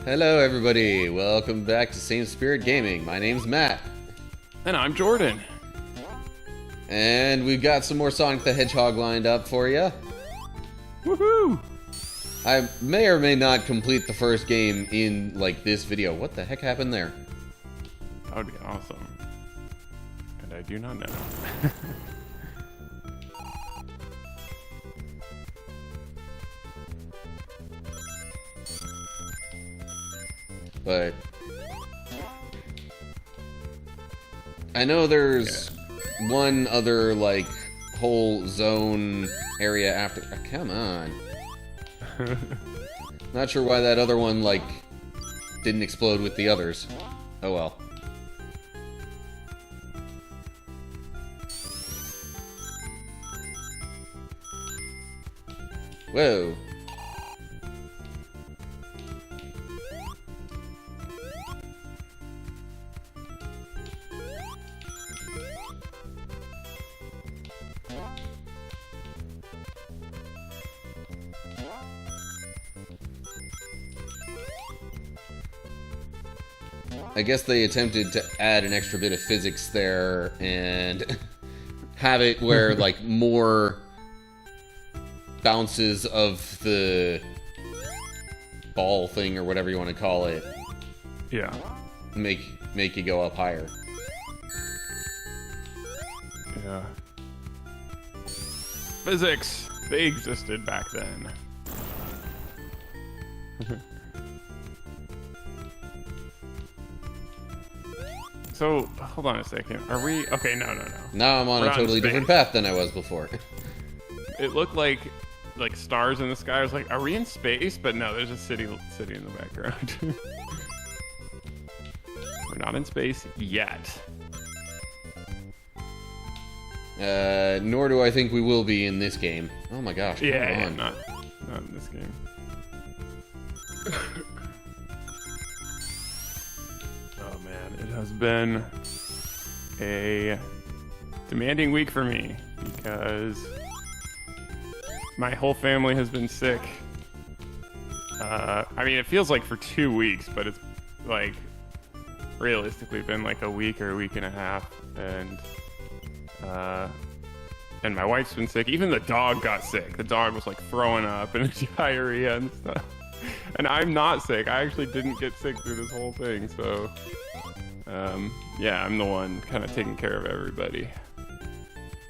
Hello everybody, welcome back to Same Spirit Gaming. My name's Matt. And I'm Jordan. And we've got some more Sonic the Hedgehog lined up for you. Woohoo! I may or may not complete the first game in, like, this video. What the heck happened there? That would be awesome. And I do not know. But I know there's one other, like, whole zone area after. Oh, come on. Not sure why that other one, like, didn't explode with the others. Oh well. Whoa. I guess they attempted to add an extra bit of physics there and have it where, like, more bounces of the ball thing or whatever you want to call it. Yeah. Make you go up higher. Yeah. Physics! They existed back then. So, hold on a second. Are we... Okay, no. Now I'm on We're a totally different path than I was before. It looked like stars in the sky. I was like, are we in space? But no, there's a city in the background. We're not in space yet. Nor do I think we will be in this game. Oh my gosh. Yeah, not in this game. Oh man, it has been a demanding week for me because my whole family has been sick. I mean, it feels like for 2 weeks, but it's like realistically been like a week or a week and a half, and my wife's been sick. Even the dog got sick. The dog was like throwing up and diarrhea and stuff. And I'm not sick. I actually didn't get sick through this whole thing. So, yeah, I'm the one kind of taking care of everybody.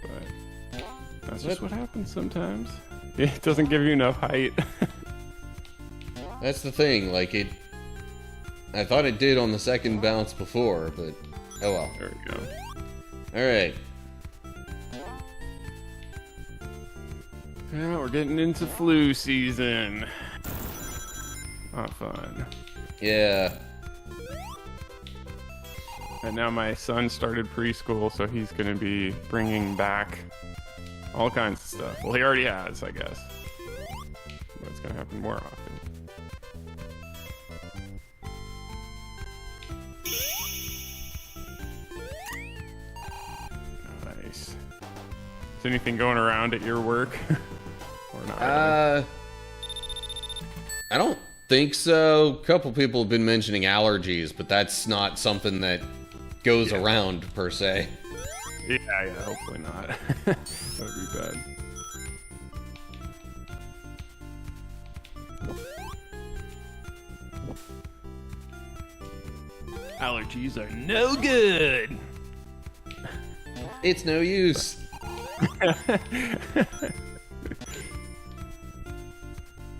But that's just what happens sometimes. It doesn't give you enough height. That's the thing, like, I thought it did on the second bounce before, but oh well. There we go. Alright. Yeah, we're getting into flu season. Not fun. Yeah. And now my son started preschool, so he's going to be bringing back all kinds of stuff. Well, he already has, I guess. But it's going to happen more often. Nice. Is anything going around at your work? Or not really? I don't think so. A couple people have been mentioning allergies, but that's not something that goes around per se. Yeah, hopefully not. That would be bad. Allergies are no good. It's no use.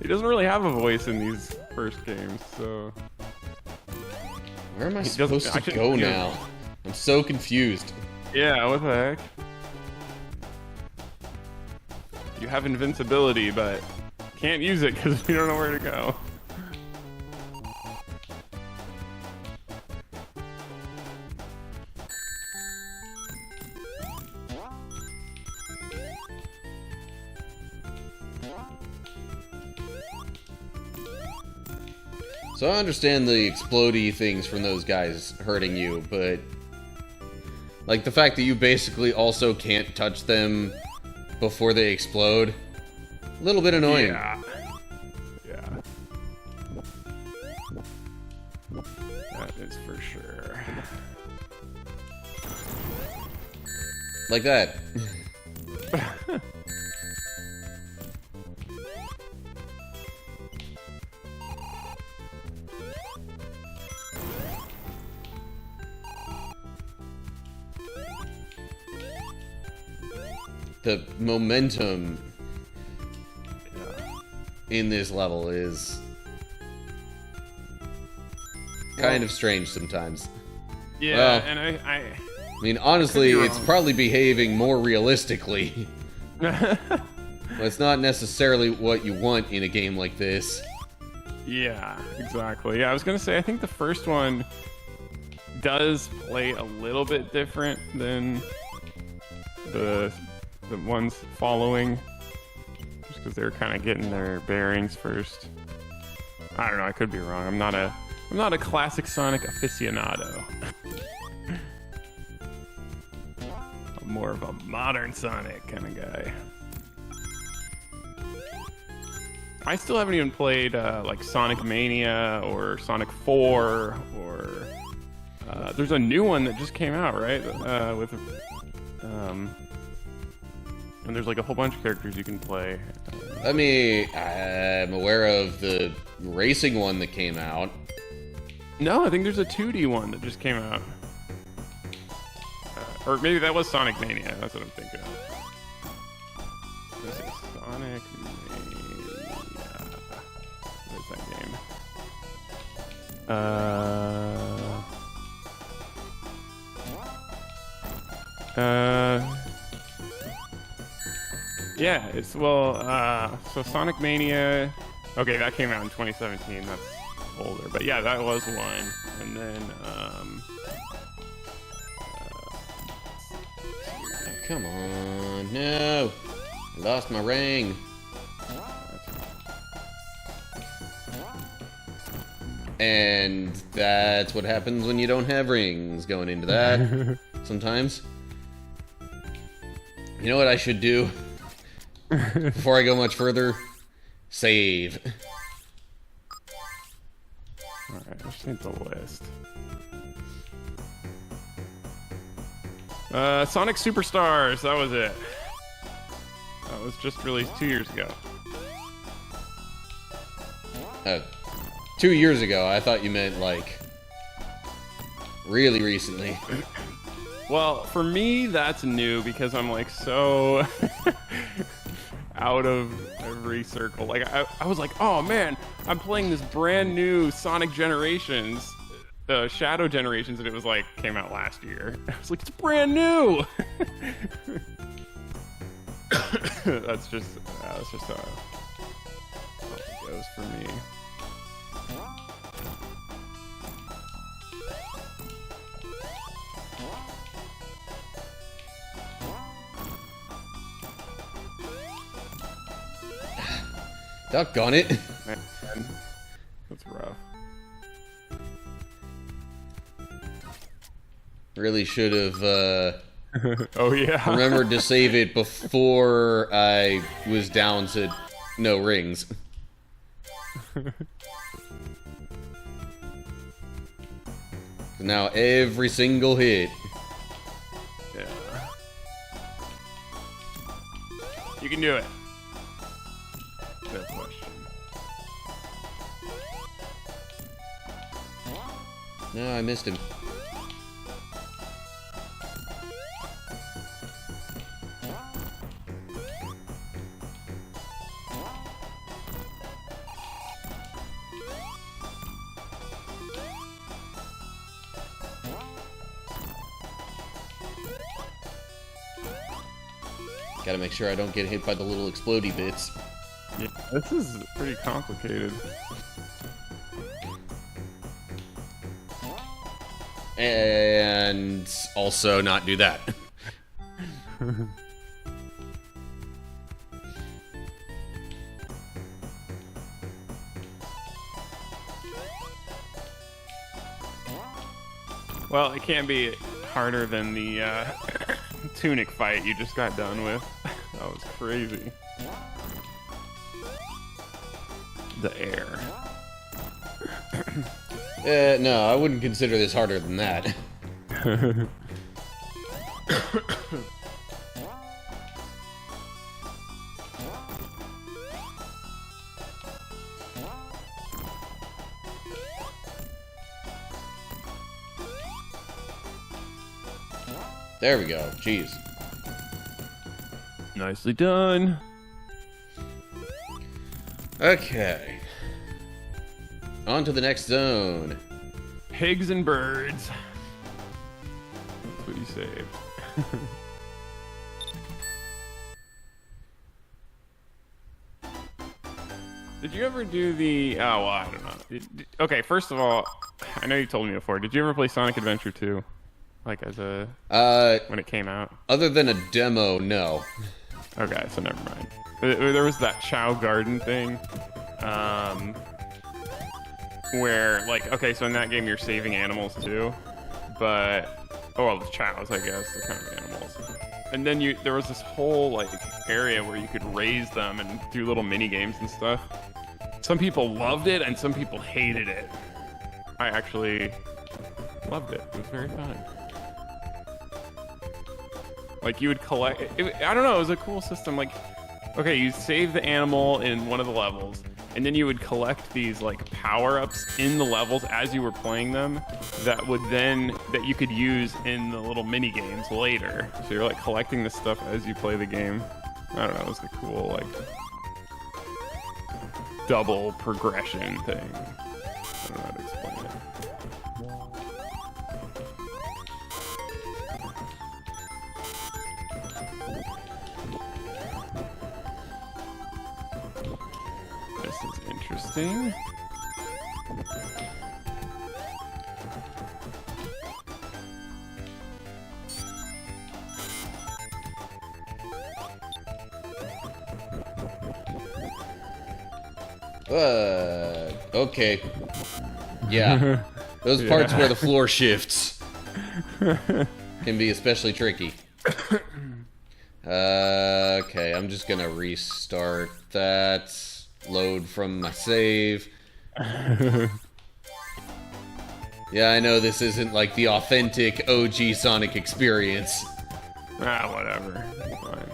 He doesn't really have a voice in these first games, so... Where am I supposed to go now? I'm so confused. Yeah, what the heck? You have invincibility, but can't use it because you don't know where to go. So I understand the explodey things from those guys hurting you, but like the fact that you basically also can't touch them before they explode, a little bit annoying. Yeah. Like that. The momentum in this level is kind of strange sometimes. Yeah, well, and I mean, honestly, it's probably behaving more realistically. But it's not necessarily what you want in a game like this. Yeah, exactly. Yeah, I was gonna say, I think the first one does play a little bit different than the ones following, just because they're kind of getting their bearings first. I don't know. I could be wrong. I'm not a classic Sonic aficionado. I'm more of a modern Sonic kind of guy. I still haven't even played like Sonic Mania or Sonic 4 or there's a new one that just came out, right? And there's like a whole bunch of characters you can play. I'm aware of the racing one that came out. No, I think there's a 2D one that just came out. Or maybe that was Sonic Mania. That's what I'm thinking of. This is Sonic Mania. What is that game? Yeah, it's, so Sonic Mania, okay, that came out in 2017, that's older, but yeah, that was one, and then, come on, no, I lost my ring. And that's what happens when you don't have rings, going into that, sometimes. You know what I should do? Before I go much further, save. Alright, I just need the list. Sonic Superstars, that was it. That was just released 2 years ago. 2 years ago, I thought you meant, like, really recently. Well, for me, that's new because I'm like so out of every circle. Like I was like, oh man, I'm playing this brand new Sonic Generations, Shadow Generations, and it was like came out last year. I was like, it's brand new. that's just how it goes for me. Doggone it. Man, that's rough. Really should have, oh yeah. remembered to save it before I was down to no rings. Now every single hit. Yeah. You can do it. No question. No, I missed him. Gotta make sure I don't get hit by the little explodey bits. Yeah, this is pretty complicated. And also not do that. Well, it can't be harder than the tunic fight you just got done with. That was crazy. The air. No, I wouldn't consider this harder than that. There we go. Jeez. Nicely done. Okay. On to the next zone. Pigs and birds. That's what you saved. Did you ever do the... Oh, well, I don't know. Okay, first of all, I know you told me before. Did you ever play Sonic Adventure 2? Like, as a... when it came out? Other than a demo, no. Okay, so never mind. There was that Chow Garden thing. Where, like, okay, so in that game you're saving animals too. But... Oh, well, the chows, I guess. They're kind of animals. And then there was this whole, like, area where you could raise them and do little mini games and stuff. Some people loved it and some people hated it. I actually loved it. It was very fun. Like, you would collect... I don't know, it was a cool system. Like, okay, you save the animal in one of the levels, and then you would collect these, like, power-ups in the levels as you were playing them that you could use in the little mini-games later. So you're, like, collecting this stuff as you play the game. I don't know, it was a cool, like, double progression thing. I don't know how to explain it. This is interesting. Okay. Yeah. Those parts where the floor shifts can be especially tricky. Okay, I'm just gonna restart that. Load from my save. Yeah, I know this isn't like the authentic OG Sonic experience. Ah, whatever. It's fine.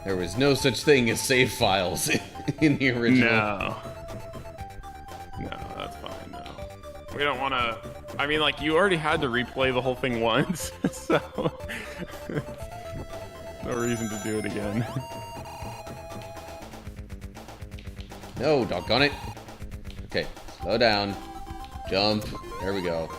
There was no such thing as save files in the original. No. No, that's fine, no. We don't want to... I mean, like, you already had to replay the whole thing once, so... no reason to do it again. No, doggone it. Okay, slow down. Jump. There we go.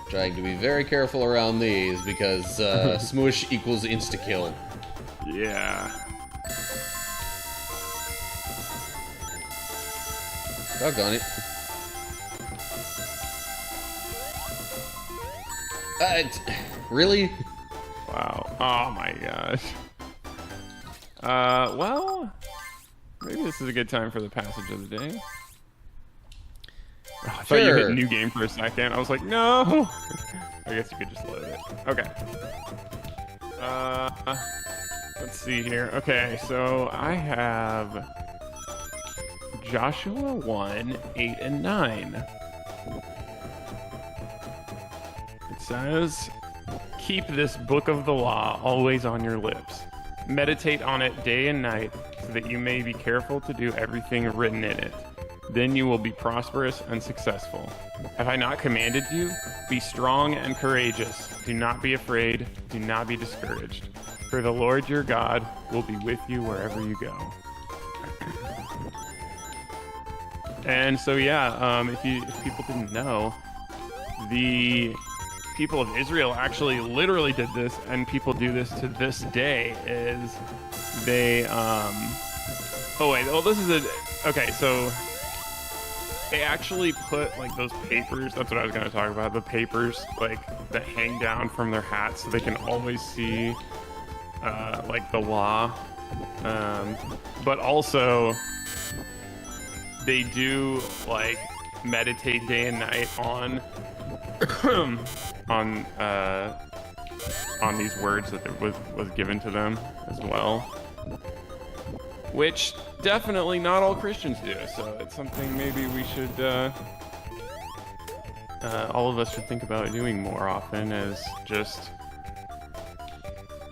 Trying to be very careful around these because smush equals insta-kill. Yeah. Doggone it. Really? Wow. Oh my gosh. Well, maybe this is a good time for the passage of the day. Oh, I thought you hit new game for a second. I was like, no! I guess you could just load it. Okay. Let's see here. Okay, so I have Joshua 1, 8, and 9. It says, keep this book of the law always on your lips. Meditate on it day and night so that you may be careful to do everything written in it. Then you will be prosperous and successful. Have I not commanded you? Be strong and courageous. Do not be afraid. Do not be discouraged. For the Lord your God will be with you wherever you go. And so, yeah, if people didn't know, the people of Israel actually literally did this, and people do this to this day, is they, okay, so they actually put, like, those papers, that's what I was going to talk about, the papers, like, that hang down from their hats so they can always see, like, the law. But also, they do, like, meditate day and night on, on these words that was given to them as well. Which definitely not all Christians do, so it's something maybe we should, all of us should think about doing more often, is just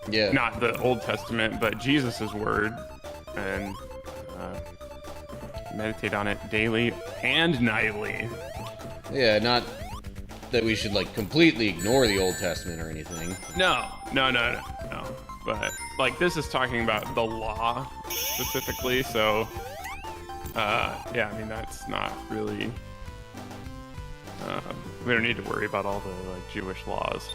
Yeah. Not the Old Testament, but Jesus' word, and meditate on it daily and nightly. Yeah, not that we should, like, completely ignore the Old Testament or anything. No. But, like, this is talking about the law specifically, so, yeah, I mean, that's not really, we don't need to worry about all the, like, Jewish laws.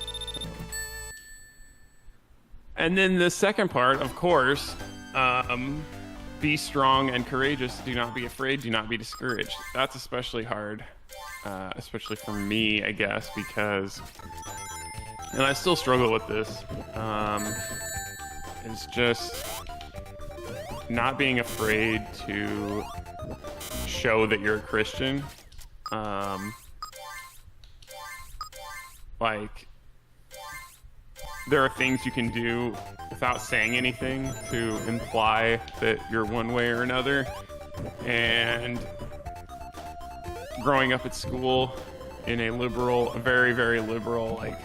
And then the second part, of course, be strong and courageous. Do not be afraid. Do not be discouraged. That's especially hard, especially for me, I guess, because, and I still struggle with this, is just not being afraid to show that you're a Christian. Like, there are things you can do without saying anything to imply that you're one way or another. And growing up at school in a very, very liberal, like,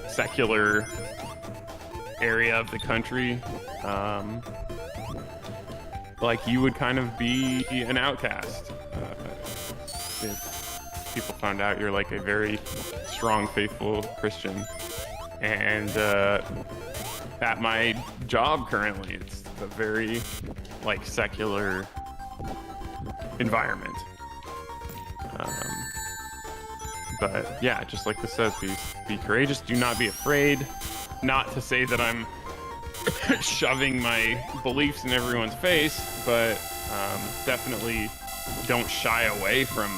secular area of the country, like, you would kind of be an outcast if people found out you're, like, a very strong, faithful Christian. And at my job currently, it's a very, like, secular environment. But yeah, just like this says, be courageous. Do not be afraid. Not to say that I'm shoving my beliefs in everyone's face, but definitely don't shy away from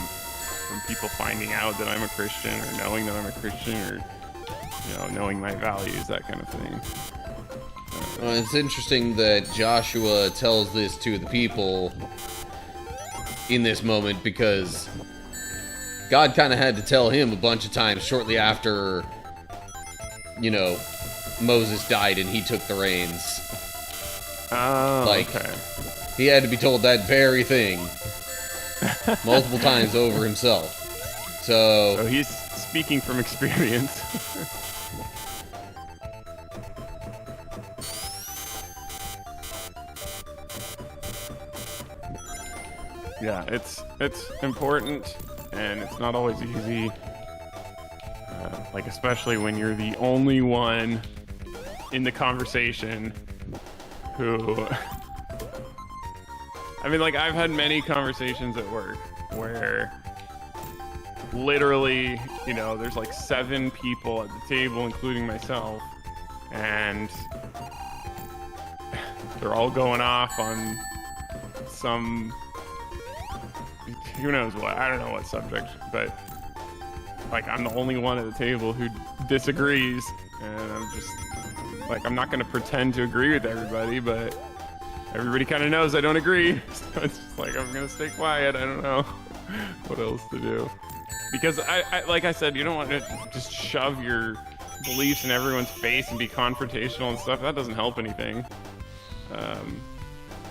people finding out that I'm a Christian, or knowing that I'm a Christian, or, you know, knowing my values, that kind of thing. It's interesting that Joshua tells this to the people in this moment, because God kind of had to tell him a bunch of times shortly after, you know, Moses died and he took the reins. Oh, like, okay. He had to be told that very thing multiple times over himself. So he's speaking from experience. Yeah, it's important, and it's not always easy. Like, especially when you're the only one in the conversation who... I mean, like, I've had many conversations at work where literally, you know, there's like 7 people at the table, including myself, and they're all going off on some... who knows what, I don't know what subject, but, like, I'm the only one at the table who disagrees, and I'm just, like, I'm not going to pretend to agree with everybody, but everybody kind of knows I don't agree, so it's just like, I'm going to stay quiet. I don't know what else to do. Because, I like I said, you don't want to just shove your beliefs in everyone's face and be confrontational and stuff. That doesn't help anything.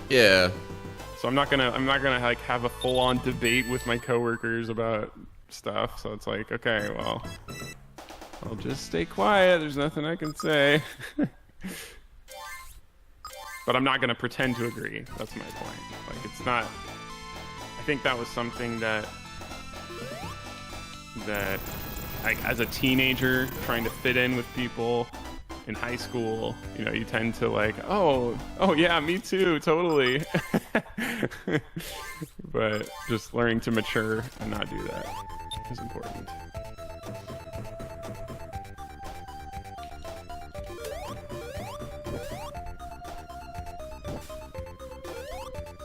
Yeah. So I'm not gonna like have a full-on debate with my coworkers about stuff. So it's like, okay, well, I'll just stay quiet. There's nothing I can say. But I'm not gonna pretend to agree. That's my point. Like, it's not. I think that was something that like, as a teenager trying to fit in with people in high school, you know, you tend to, like, oh yeah, me too, totally. But just learning to mature and not do that is important.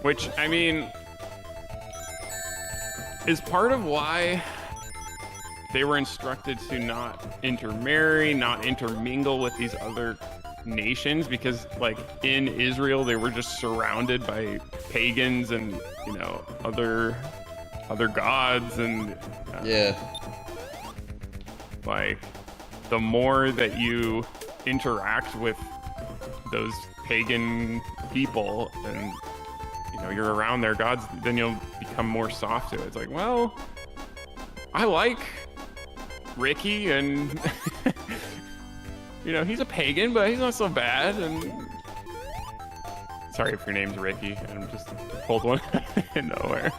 Which, I mean, is part of why they were instructed to not intermarry, not intermingle with these other nations, because, like, in Israel they were just surrounded by pagans and, you know, other gods, and Yeah. like, the more that you interact with those pagan people and, you know, you're around their gods, then you'll become more soft to it. It's like, well, I like Ricky, and you know, he's a pagan, but he's not so bad. And sorry if your name's Ricky, and I'm just pulled one in nowhere.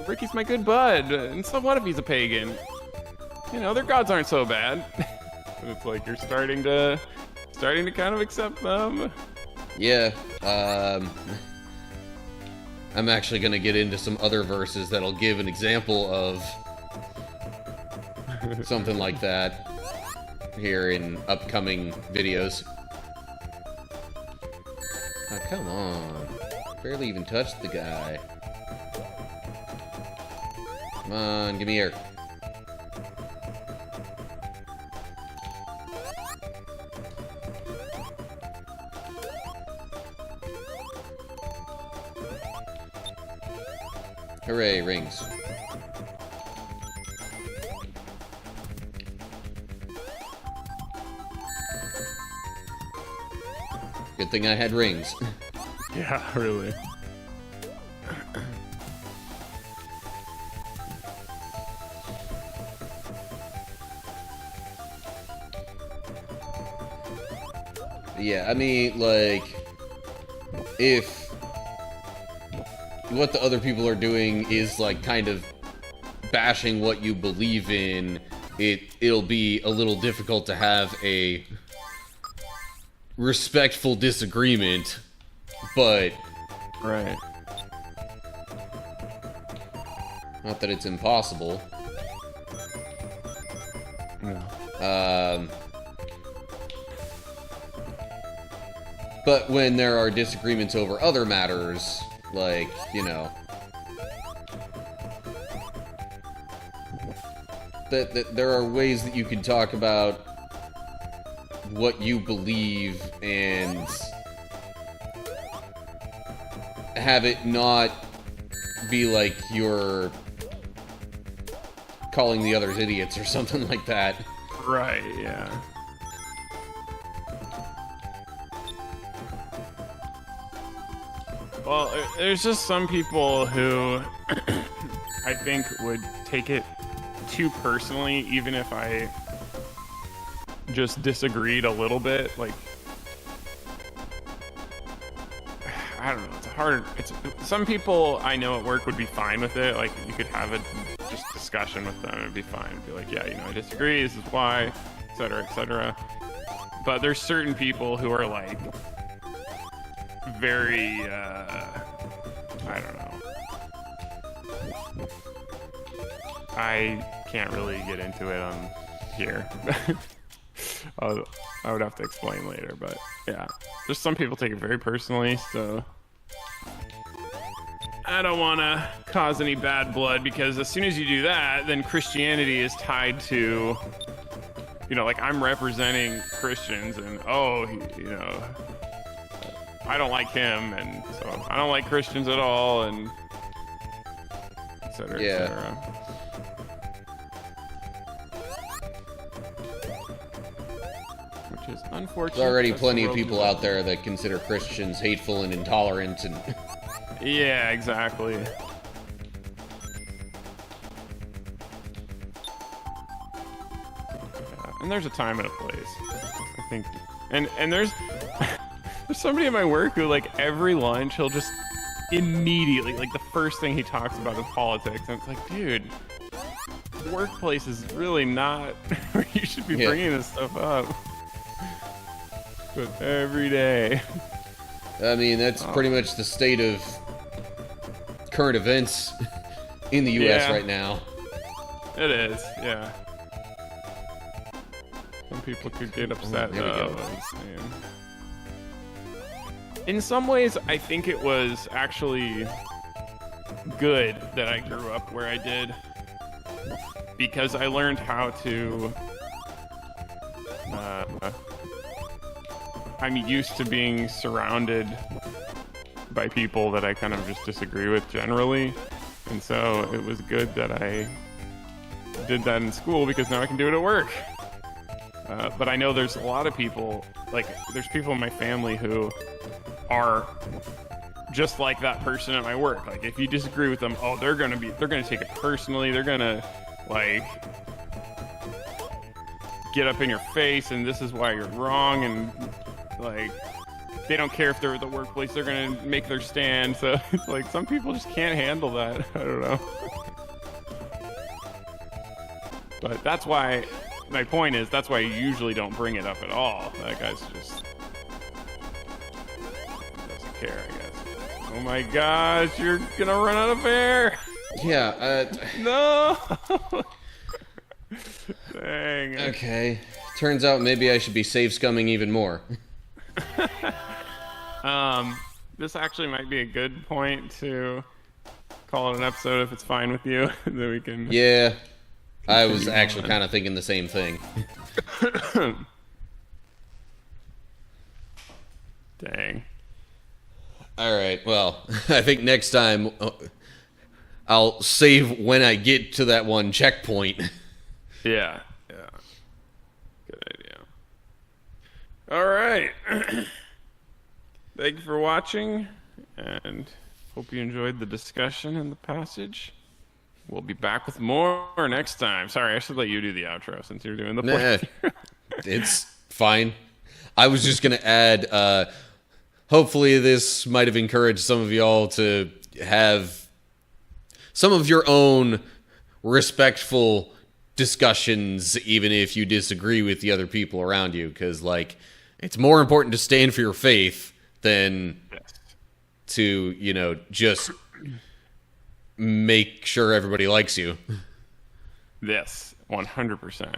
Ricky's my good bud, and so what if he's a pagan? You know, their gods aren't so bad. And it's like you're starting to kind of accept them. Yeah, I'm actually going to get into some other verses that'll give an example of something like that here in upcoming videos. Oh, come on. Barely even touched the guy. Come on, give me here. Hooray, rings. Good thing I had rings. Yeah, really. Yeah, I mean, like, if what the other people are doing is, like, kind of bashing what you believe in, it'll be a little difficult to have a respectful disagreement, but... Right. Not that it's impossible. Yeah. But when there are disagreements over other matters, like, you know... That there are ways that you can talk about what you believe and have it not be like you're calling the others idiots or something like that. Right, yeah. Well, there's just some people who I think would take it too personally, even if I just disagreed a little bit. Like, I don't know, some people I know at work would be fine with it. Like, you could have a just discussion with them and it'd be fine. It'd be like, yeah, you know, I disagree, this is why, etc., etc. But there's certain people who are like very, I don't know. I can't really get into it on here. I would have to explain later, but yeah. Just some people take it very personally, so I don't want to cause any bad blood, because as soon as you do that, then Christianity is tied to, you know, like, I'm representing Christians, and you know, I don't like him, and so I don't like Christians at all, and etc. Yeah. etc. Which is unfortunate. There's already That's plenty the of world people we live out there that consider Christians hateful and intolerant, and... in. Yeah, exactly. And there's a time and a place, I think. And there's there's somebody at my work who, like, every lunch he'll just immediately, like, the first thing he talks about is politics, and it's like, dude, the workplace is really not where you should be bringing this stuff up. But every day. I mean, that's pretty much the state of current events in the U.S. right now. It is, yeah. Some people could get upset, though. In some ways, I think it was actually good that I grew up where I did, because I learned how to... I'm used to being surrounded by people that I kind of just disagree with generally, and so it was good that I did that in school, because now I can do it at work. But I know there's a lot of people, like, there's people in my family who are just like that person at my work. Like, if you disagree with them, they're gonna take it personally. They're gonna, like, get up in your face and this is why you're wrong, and like they don't care if they're at the workplace, they're gonna make their stand. So it's like some people just can't handle that. I don't know. But that's why, my point is, that's why you usually don't bring it up at all. That guy's just doesn't care, I guess. Oh my gosh, you're gonna run out of air! Yeah, No! Dang. Okay. Turns out maybe I should be save scumming even more. This actually might be a good point to call it an episode if it's fine with you. Then we can... Yeah. I was actually kind of thinking the same thing. Dang. Alright, well, I think next time I'll save when I get to that one checkpoint. Yeah. Good idea. Alright. Thank you for watching, and hope you enjoyed the discussion and the passage. We'll be back with more next time. Sorry, I should let you do the outro since you're doing the play. It's fine. I was just going to add, hopefully this might have encouraged some of y'all to have some of your own respectful discussions, even if you disagree with the other people around you, because, like, it's more important to stand for your faith than to, you know, just make sure everybody likes you. Yes, 100%.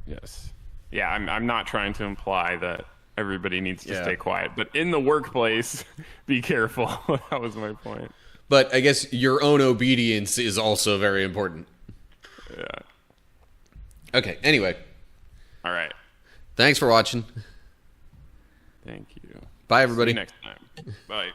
Yes. Yeah, I'm not trying to imply that everybody needs to stay quiet, but in the workplace, be careful. That was my point. But I guess your own obedience is also very important. Yeah. Okay, anyway. All right. Thanks for watching. Thank you. Bye, everybody. See you next time. Bye.